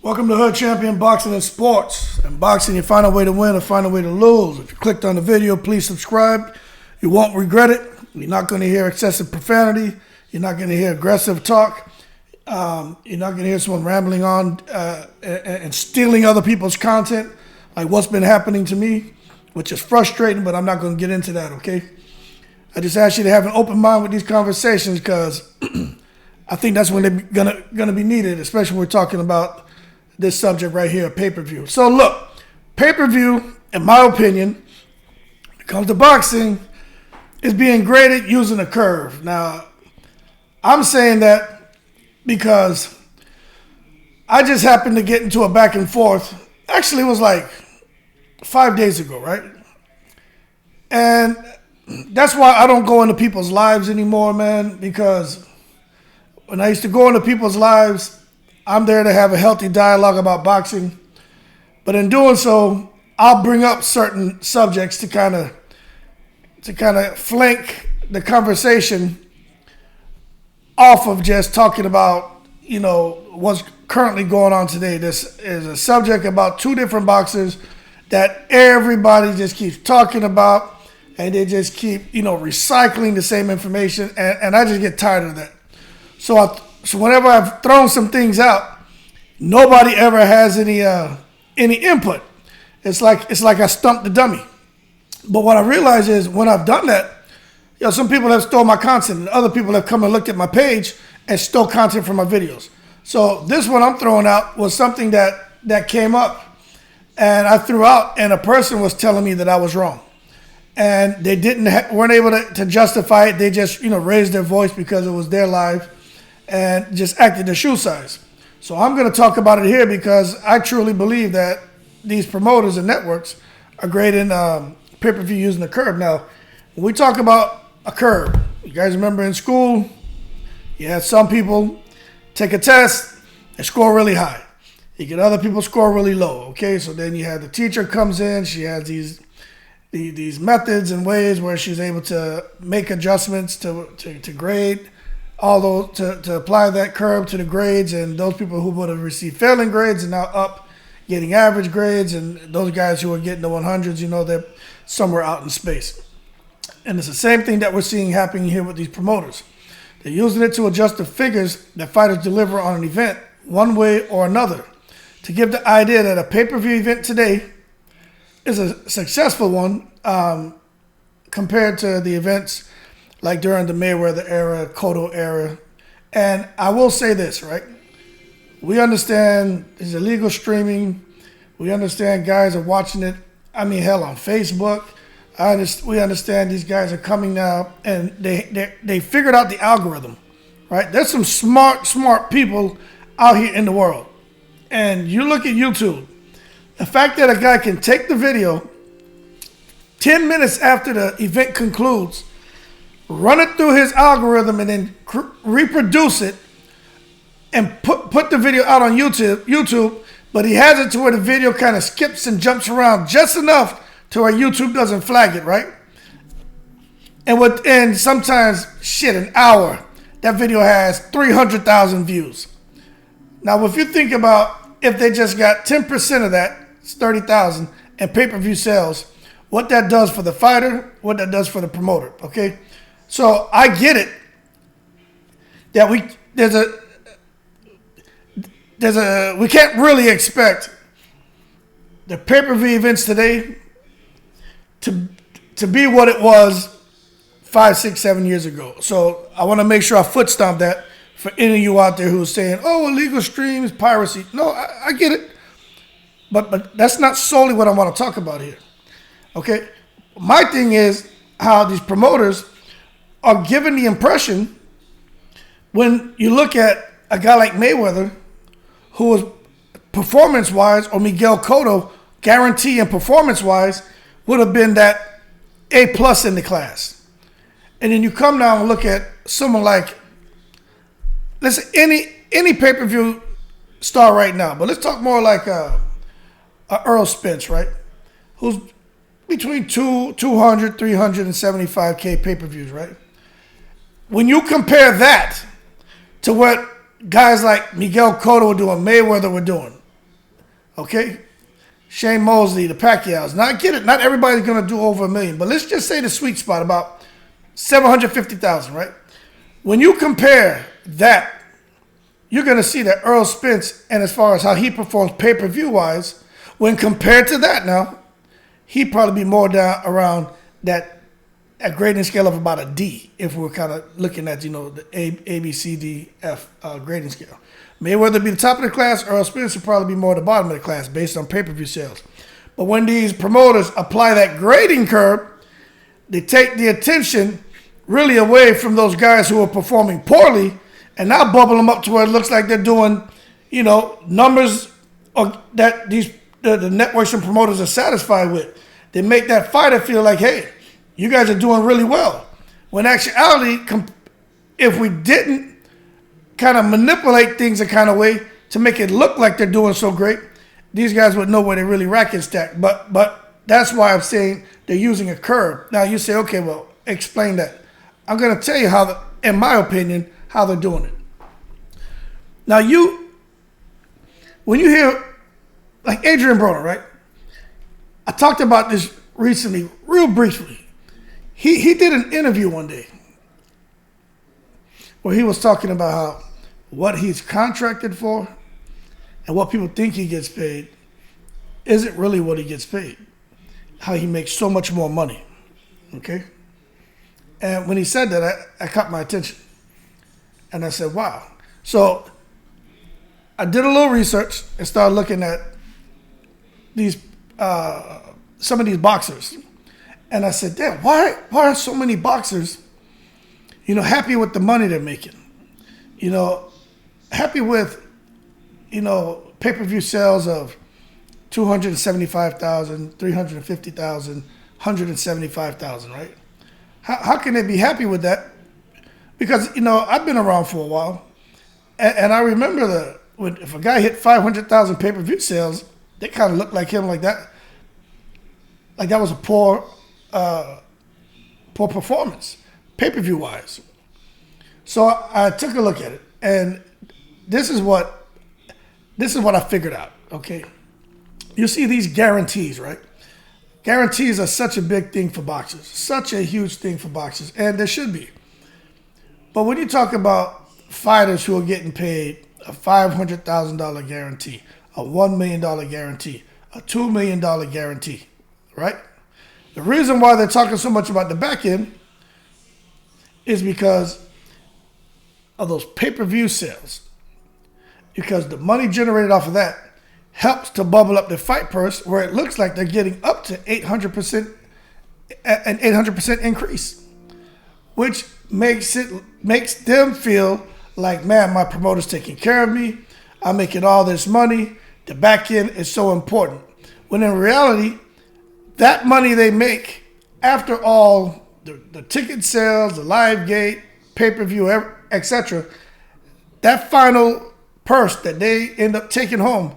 Welcome to Hood Champion Boxing and Sports. In boxing, you find a way to win or find a way to lose. If you clicked on the video, please subscribe. You won't regret it. You're not going to hear excessive profanity. You're not going to hear aggressive talk. You're not going to hear someone rambling on and stealing other people's content, like what's been happening to me, which is frustrating, but I'm not going to get into that, okay? I just ask you to have an open mind with these conversations because I think that's when they're gonna be needed, especially when we're talking about this subject right here, pay-per-view. So look, pay-per-view, in my opinion, when it comes to boxing, is being graded using a curve. Now, I'm saying that because I just happened to get into a back and forth. Actually, it was like 5 days ago, right? And that's why I don't go into people's lives anymore, man, because when I used to go into people's lives, I'm there to have a healthy dialogue about boxing. But in doing so, I'll bring up certain subjects to kind of flank the conversation off of just talking about, what's currently going on today. This is a subject about two different boxers that everybody just keeps talking about, and they just keep, recycling the same information, and I just get tired of that. So whenever I've thrown some things out, nobody ever has any input. It's like I stumped the dummy. But what I realize is when I've done that, some people have stole my content, and other people have come and looked at my page and stole content from my videos. So this one I'm throwing out was something that came up, and I threw out, and a person was telling me that I was wrong. And they weren't able to justify it. They just, raised their voice because it was their live and just acted their shoe size. So I'm going to talk about it here because I truly believe that these promoters and networks are grading pay-per-view using a curve. Now, when we talk about a curve, you guys remember in school, you had some people take a test and score really high. You get other people score really low, okay? So then you have the teacher comes in, she has these methods and ways where she's able to make adjustments to grade, although to apply that curve to the grades, and those people who would have received failing grades are now up getting average grades, and those guys who are getting the 100s, they're somewhere out in space. And it's the same thing that we're seeing happening here with these promoters. They're using it to adjust the figures that fighters deliver on an event one way or another to give the idea that a pay-per-view event today is a successful one compared to the events like during the Mayweather era, Cotto era. And I will say this, right? We understand there's illegal streaming. We understand guys are watching it. I mean, hell, on Facebook. We understand these guys are coming now, and they figured out the algorithm, right? There's some smart people out here in the world. And you look at YouTube, the fact that a guy can take the video 10 minutes after the event concludes, run it through his algorithm, and then reproduce it and put the video out on YouTube, but he has it to where the video kind of skips and jumps around just enough to where YouTube doesn't flag it, right? And within sometimes, an hour, that video has 300,000 views. Now, if you think about if they just got 10% of that, it's 30,000, and pay-per-view sales, what that does for the fighter, what that does for the promoter, okay? So I get it that we can't really expect the pay-per-view events today to be what it was 5, 6, 7 years ago. So I want to make sure I foot stomp that for any of you out there who's saying, oh, illegal streams, piracy. No, I get it. But that's not solely what I want to talk about here. Okay? My thing is how these promoters are given the impression when you look at a guy like Mayweather, who was performance-wise, or Miguel Cotto, guarantee and performance-wise, would have been that A+ in the class. And then you come down and look at someone like, listen, any pay-per-view star right now, but let's talk more like Earl Spence, right? Who's between 200, 375K pay-per-views, right? When you compare that to what guys like Miguel Cotto were doing, Mayweather were doing, Okay? Shane Mosley, the Pacquiaos. Now I get it. Not everybody's going to do over $1 million. But let's just say the sweet spot, about $750,000, right? When you compare that, you're going to see that Earl Spence, and as far as how he performs pay-per-view wise, when compared to that now, he'd probably be more down around that a grading scale of about a D, if we're kind of looking at, the A, B, C, D, F grading scale. Mayweather be the top of the class, Earl Spence would probably be more at the bottom of the class based on pay-per-view sales. But when these promoters apply that grading curve, they take the attention really away from those guys who are performing poorly and now bubble them up to where it looks like they're doing, numbers that the networks and promoters are satisfied with. They make that fighter feel like, hey, you guys are doing really well. When in actuality, if we didn't kind of manipulate things a kind of way to make it look like they're doing so great, these guys would know where they really rack and stack. But that's why I'm saying they're using a curve. Now you say, okay, well, explain that. I'm going to tell you how, in my opinion, how they're doing it. Now when you hear, like Adrian Broner, right? I talked about this recently, real briefly. He did an interview one day where he was talking about how what he's contracted for and what people think he gets paid isn't really what he gets paid. How he makes so much more money, okay? And when he said that, I caught my attention. And I said, wow. So I did a little research and started looking at these some of these boxers. And I said, damn, why are so many boxers, happy with the money they're making? Happy with, pay-per-view sales of 275,000, 350,000, 175,000, right? How can they be happy with that? Because, I've been around for a while, and I remember if a guy hit 500,000 pay-per-view sales, they kind of looked like him like that. Like that was a poor performance, pay-per-view wise. So I took a look at it, and this is what I figured out, okay? You see these guarantees, right? Guarantees are such a big thing for boxers, such a huge thing for boxers, and there should be. But when you talk about fighters who are getting paid a $500,000 guarantee, a $1 million guarantee, a $2 million guarantee, right? The reason why they're talking so much about the back end is because of those pay-per-view sales. Because the money generated off of that helps to bubble up the fight purse, where it looks like they're getting up to 800%, an 800% increase, which makes them feel like, man, my promoter's taking care of me. I'm making all this money. The back end is so important. When in reality, that money they make after all the ticket sales, the live gate, pay-per-view, etc., that final purse that they end up taking home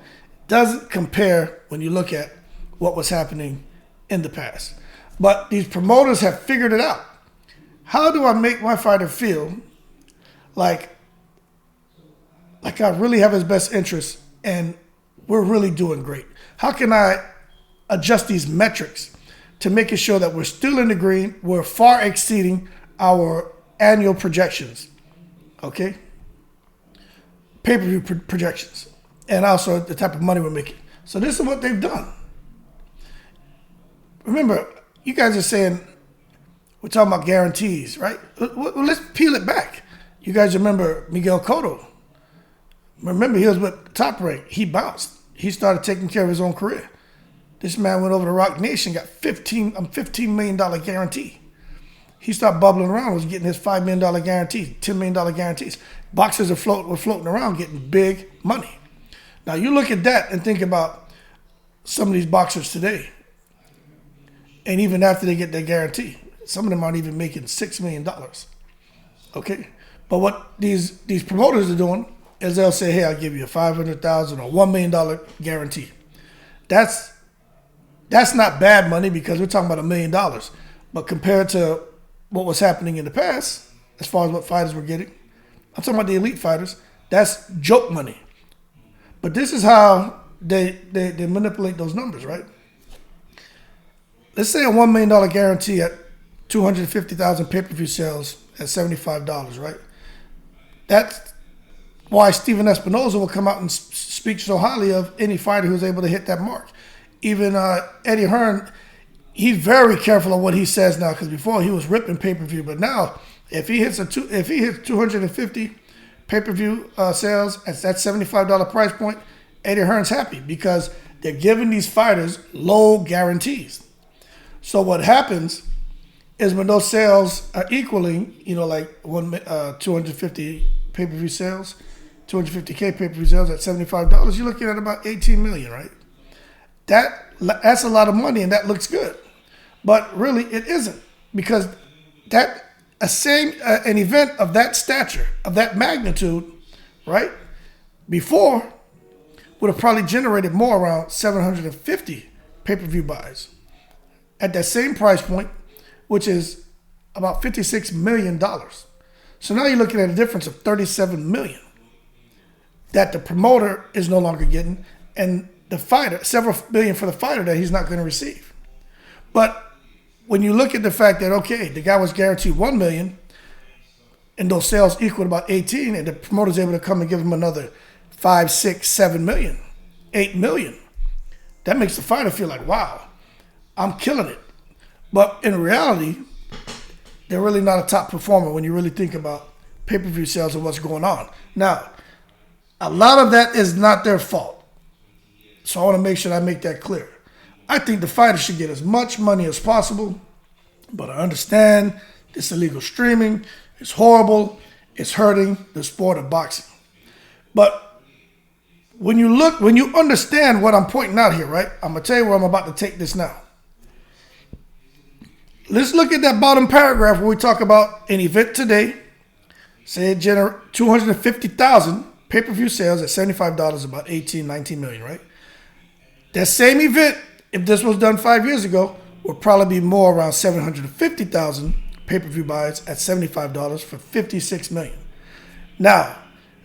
doesn't compare when you look at what was happening in the past. But these promoters have figured it out. How do I make my fighter feel like I really have his best interest and we're really doing great? How can I adjust these metrics to making sure that we're still in the green, we're far exceeding our annual projections, okay? Pay-per-view projections, and also the type of money we're making. So this is what they've done. Remember, you guys are saying, we're talking about guarantees, right? Well, let's peel it back. You guys remember Miguel Cotto. Remember, he was with Top Rank. He bounced. He started taking care of his own career. This man went over to Rock Nation, got $15 million guarantee. He started bubbling around, was getting his $5 million guarantee, $10 million guarantees. Boxers were floating around getting big money. Now you look at that and think about some of these boxers today. And even after they get their guarantee, some of them aren't even making $6 million. Okay? But what these promoters are doing is they'll say, hey, I'll give you a $500,000 or $1 million guarantee. That's not bad money because we're talking about $1 million. But compared to what was happening in the past, as far as what fighters were getting, I'm talking about the elite fighters, that's joke money. But this is how they manipulate those numbers, right? Let's say a $1 million guarantee at 250,000 pay-per-view sales at $75, right? That's why Steven Espinoza will come out and speak so highly of any fighter who's able to hit that mark. Even Eddie Hearn, he's very careful of what he says now, because before he was ripping pay-per-view, but now if he hits 250 pay-per-view sales at that $75 price point, Eddie Hearn's happy because they're giving these fighters low guarantees. So what happens is when those sales are equaling, like 250 pay-per-view sales, 250K pay-per-view sales at $75, you're looking at about $18 million, right? That's a lot of money, and that looks good. But really, it isn't, because an event of that stature, of that magnitude, right, before would have probably generated more, around 750 pay-per-view buys at that same price point, which is about $56 million. So now you're looking at a difference of $37 million that the promoter is no longer getting, and the fighter, several billion for the fighter that he's not going to receive. But when you look at the fact that, okay, the guy was guaranteed $1 million, and those sales equal about 18, and the promoter's able to come and give him another 5, 6, 7 million, 8 million, that makes the fighter feel like, wow, I'm killing it. But in reality, they're really not a top performer when you really think about pay-per-view sales and what's going on. Now, a lot of that is not their fault. So I want to make sure I make that clear. I think the fighter should get as much money as possible, but I understand this illegal streaming is horrible. It's hurting the sport of boxing. But when you understand what I'm pointing out here, right? I'm going to tell you where I'm about to take this now. Let's look at that bottom paragraph where we talk about an event today. Say it generates 250,000 pay-per-view sales at $75, about 18, 19 million, right? That same event, if this was done 5 years ago, would probably be more, around 750,000 pay-per-view buys at $75 for $56 million. Now,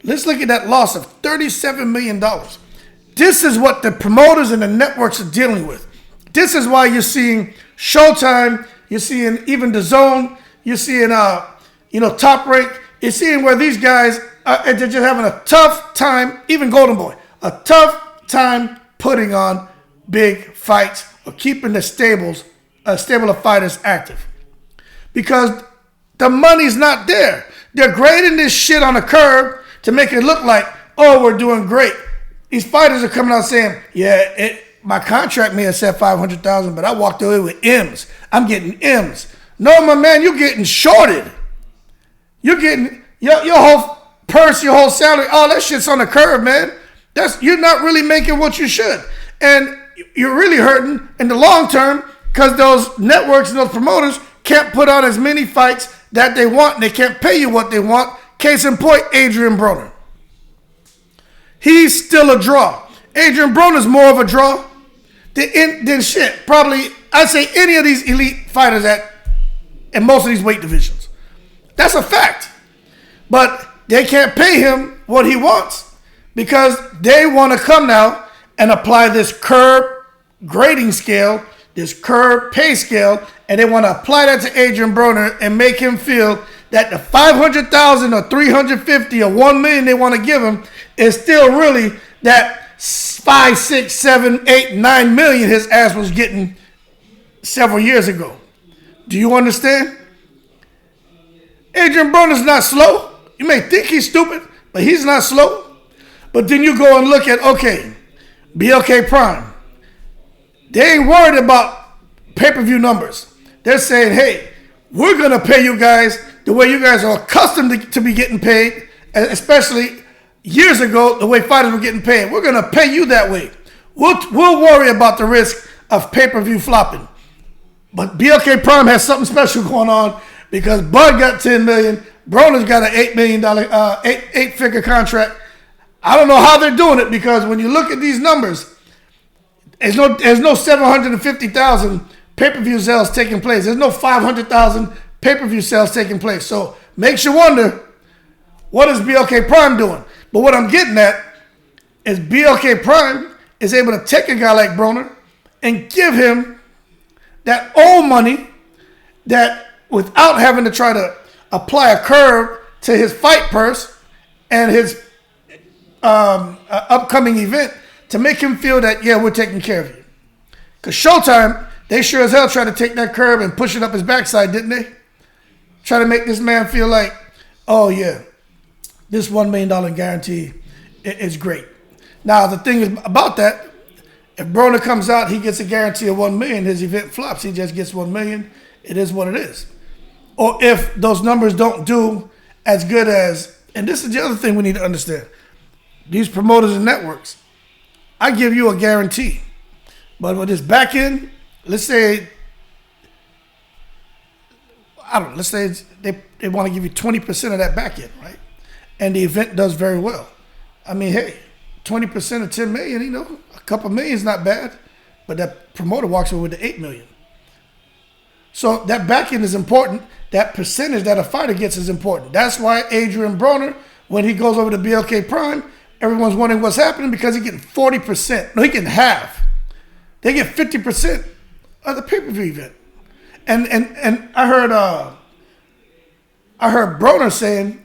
let's look at that loss of $37 million. This is what the promoters and the networks are dealing with. This is why you're seeing Showtime, you're seeing even DAZN, you're seeing Top Rank, you're seeing where these guys they're just having a tough time, even Golden Boy, a tough time putting on big fights or keeping the stable of fighters active. Because the money's not there. They're grading this shit on a curve to make it look like, oh, we're doing great. These fighters are coming out saying, yeah, my contract may have said $500,000, but I walked away with M's. I'm getting M's. No, my man, you're getting shorted. You're getting your whole purse, your whole salary, all that shit's on the curve, man. You're not really making what you should. And you're really hurting in the long term because those networks and those promoters can't put on as many fights that they want, and they can't pay you what they want. Case in point, Adrian Broner. He's still a draw. Adrian Broner's more of a draw than shit. Probably, I'd say any of these elite fighters in most of these weight divisions. That's a fact. But they can't pay him what he wants because they want to come now and apply this curb grading scale, this curb pay scale, and they want to apply that to Adrian Broner and make him feel that the $500,000 or $350,000 or $1 million they want to give him is still really that 5, 6, 7, 8, 9 million his ass was getting several years ago. Do you understand? Adrian Broner's not slow. You may think he's stupid, but he's not slow. But then you go and look at, okay, BLK Prime. They ain't worried about pay-per-view numbers. They're saying, hey, we're going to pay you guys the way you guys are accustomed to be getting paid, especially years ago, the way fighters were getting paid. We're going to pay you that way. We'll worry about the risk of pay-per-view flopping. But BLK Prime has something special going on because Bud got $10 million. Broner's got an $8 million, eight-figure contract. I don't know how they're doing it because when you look at these numbers, there's no 750,000 pay-per-view sales taking place. There's no 500,000 pay-per-view sales taking place. So makes you wonder, what is BLK Prime doing? But what I'm getting at is BLK Prime is able to take a guy like Broner and give him that old money that without having to try to apply a curve to his fight purse and his upcoming event to make him feel that, yeah, we're taking care of you. Because Showtime, they sure as hell tried to take that curve and push it up his backside, didn't they? Try to make this man feel like, oh, yeah, this $1 million guarantee is great. Now, the thing is about that, if Broner comes out, he gets a guarantee of $1 million. His event flops. He just gets $1 million. It is what it is. Or if those numbers don't do as good as, and this is the other thing we need to understand. These promoters and networks, I give you a guarantee. But with this back end, let's say they want to give you 20% of that back end, right? And the event does very well. I mean, hey, 20% of 10 million, you know, a couple million is not bad, but that promoter walks away with the 8 million. So that back end is important. That percentage that a fighter gets is important. That's why Adrian Broner, when he goes over to BLK Prime, everyone's wondering what's happening because he's getting 40%. No, he getting half. They get 50% of the pay-per-view event. And I heard Broner saying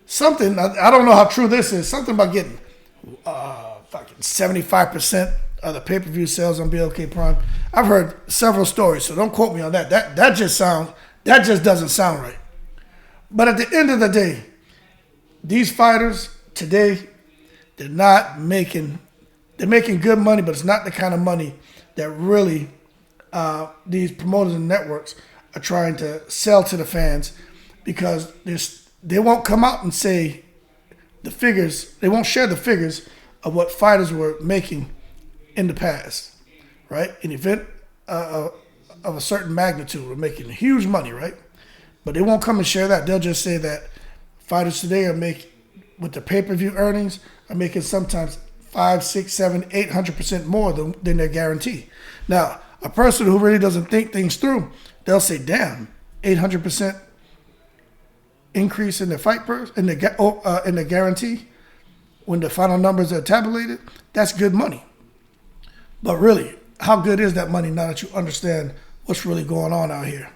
something, I don't know how true this is, something about getting fucking 75% of the pay-per-view sales on BLK Prime. I've heard several stories, so don't quote me on that. That just doesn't sound right. But at the end of the day, these fighters today, they're making good money, but it's not the kind of money that really these promoters and networks are trying to sell to the fans, because they won't come out and say the figures, they won't share the figures of what fighters were making in the past, right? An event of a certain magnitude were making huge money, right? But they won't come and share that. They'll just say that fighters today are making, with the pay-per-view earnings, are making sometimes 5, 6, 7, 800% more than their guarantee. Now, a person who really doesn't think things through, they'll say, damn, 800% increase in the fight purse, in the guarantee, when the final numbers are tabulated, that's good money. But really, how good is that money now that you understand what's really going on out here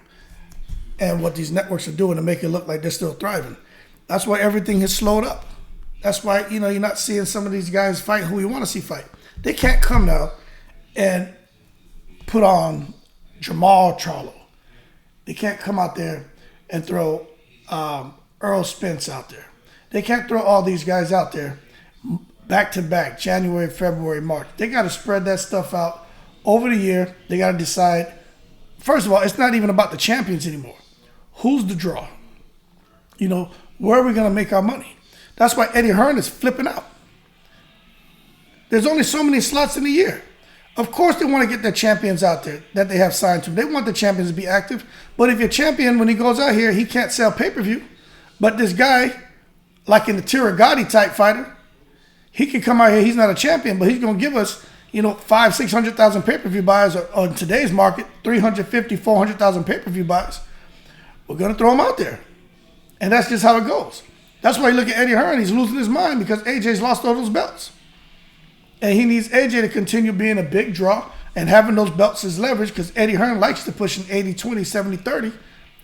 and what these networks are doing to make it look like they're still thriving? That's why everything has slowed up. That's why, you know, you're not seeing some of these guys fight who you want to see fight. They can't come now and put on Jamal Charlo. They can't come out there and throw Earl Spence out there. They can't throw all these guys out there back to back, January, February, March. They got to spread that stuff out over the year. They got to decide. First of all, it's not even about the champions anymore. Who's the draw? You know, where are we going to make our money? That's why Eddie Hearn is flipping out. There's only so many slots in a year. Of course they want to get their champions out there that they have signed to. They want the champions to be active. But if your champion, when he goes out here, he can't sell pay-per-view. But this guy, like in the Tiragati type fighter, he can come out here, he's not a champion, but he's going to give us, you know, 500,000, 600,000 pay-per-view buys, or in today's market, 350,000, 400,000 pay-per-view buys. We're going to throw him out there. And that's just how it goes. That's why you look at Eddie Hearn, he's losing his mind because AJ's lost all those belts. And he needs AJ to continue being a big draw and having those belts as leverage, because Eddie Hearn likes to push an 80-20, 70-30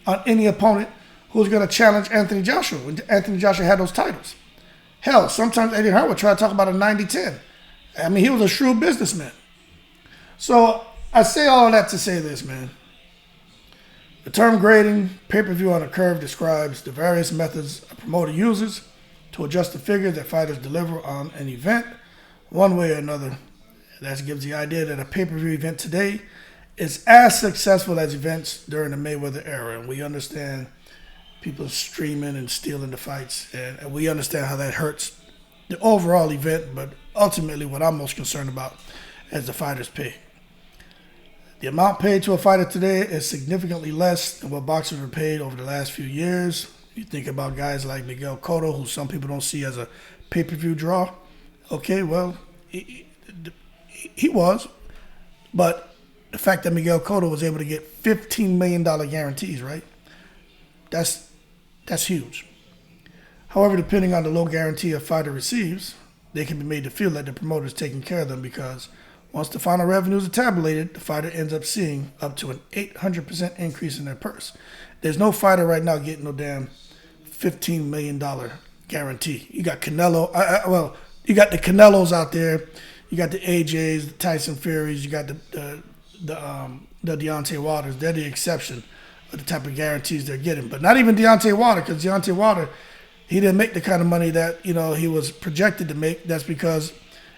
on any opponent who's going to challenge Anthony Joshua when Anthony Joshua had those titles. Hell, sometimes Eddie Hearn would try to talk about a 90-10. I mean, he was a shrewd businessman. So I say all of that to say this, man. The term grading pay-per-view on a curve describes the various methods a promoter uses to adjust the figures that fighters deliver on an event, one way or another. That gives the idea that a pay-per-view event today is as successful as events during the Mayweather era. And we understand people streaming and stealing the fights, and we understand how that hurts the overall event, but ultimately what I'm most concerned about is the fighters' pay. The amount paid to a fighter today is significantly less than what boxers were paid over the last few years. You think about guys like Miguel Cotto, who some people don't see as a pay-per-view draw. Okay, well, he was. But the fact that Miguel Cotto was able to get $15 million guarantees, right? That's huge. However, depending on the low guarantee a fighter receives, they can be made to feel that the promoter is taking care of them, because once the final revenues are tabulated, the fighter ends up seeing up to an 800% increase in their purse. There's no fighter right now getting no damn $15 million guarantee. You got Canelo. You got the Canelos out there. You got the AJs, the Tyson Furies. You got the Deontay Wilders. They're the exception of the type of guarantees they're getting. But not even Deontay Wilder, because Deontay Wilder, he didn't make the kind of money that he was projected to make. That's because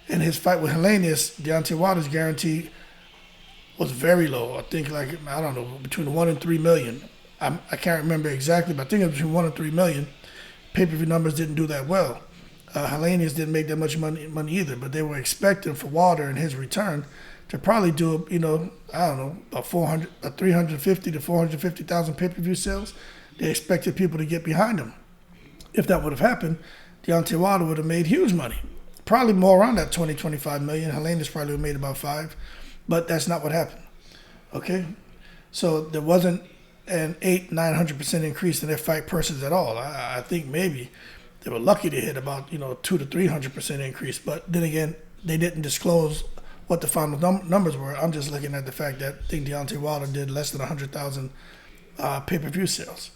in his fight with Helenius, Deontay Wilder's guarantee was very low. I think between 1 and 3 million. I can't remember exactly, but I think it was between 1 and 3 million. Pay-per-view numbers didn't do that well. Helenius didn't make that much money either, but they were expecting for Wilder and his return to probably do, about 350 to 450,000 pay-per-view sales. They expected people to get behind him. If that would have happened, Deontay Wilder would have made huge money. Probably more around that 20, 25 million. Helenius probably would have made about 5, but that's not what happened. Okay? So there wasn't an 900% increase in their fight purses at all. I think maybe they were lucky to hit about 200 to 300% increase. But then again, they didn't disclose what the final numbers were. I'm just looking at the fact that I think Deontay Wilder did less than 100,000 pay-per-view sales.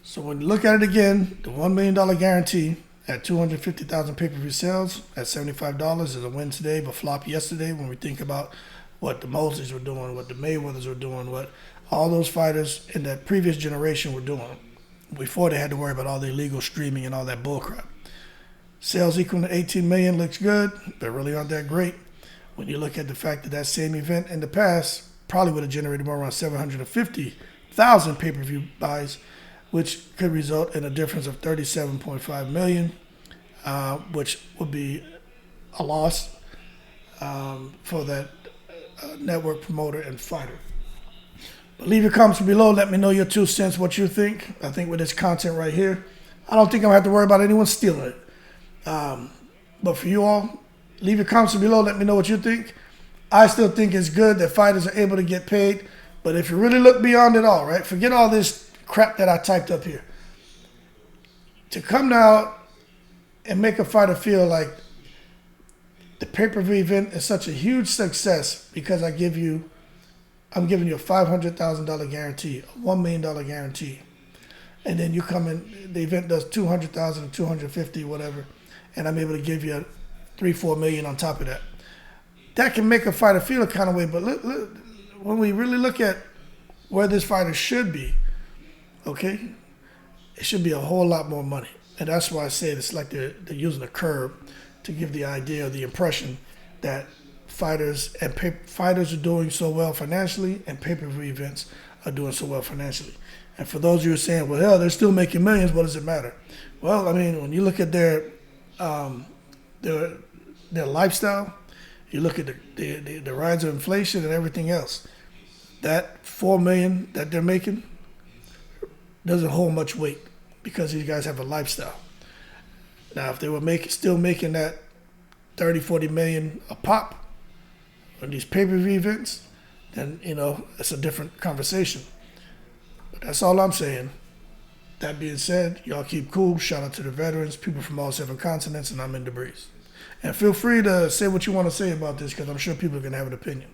So when you look at it again, the $1 million guarantee at 250,000 pay-per-view sales at $75 is a win today, but flop yesterday. When we think about what the Mosleys were doing, what the Mayweathers were doing, what all those fighters in that previous generation were doing before they had to worry about all the illegal streaming and all that bullcrap. Sales equal to 18 million looks good, but really aren't that great. When you look at the fact that that same event in the past probably would have generated more around 750,000 pay-per-view buys, which could result in a difference of 37.5 million, which would be a loss for that network promoter and fighter. But leave your comments below. Let me know your 2 cents, what you think. I think with this content right here, I don't think I'm going to have to worry about anyone stealing it. But for you all, leave your comments below. Let me know what you think. I still think it's good that fighters are able to get paid. But if you really look beyond it all, right, forget all this crap that I typed up here. To come now and make a fighter feel like the pay-per-view event is such a huge success because I'm giving you a $500,000 guarantee, a $1 million guarantee. And then you come in, the event does 200,000, 250, whatever, and I'm able to give you $3-4 million on top of that. That can make a fighter feel a kind of way, but look, when we really look at where this fighter should be, okay, it should be a whole lot more money. And that's why I say it's like they're using a curve to give the idea or the impression that fighters are doing so well financially and pay-per-view events are doing so well financially. And for those of you who are saying, well, hell, they're still making millions, what does it matter? Well, I mean, when you look at their lifestyle, you look at the rise of inflation and everything else, that $4 million that they're making doesn't hold much weight because these guys have a lifestyle. Now, if they were still making that 30, 40 million a pop on these pay-per-view events, then, it's a different conversation. But that's all I'm saying. That being said, y'all keep cool. Shout out to the veterans, people from all 7 continents, and I'm in the breeze. And feel free to say what you want to say about this because I'm sure people are going to have an opinion.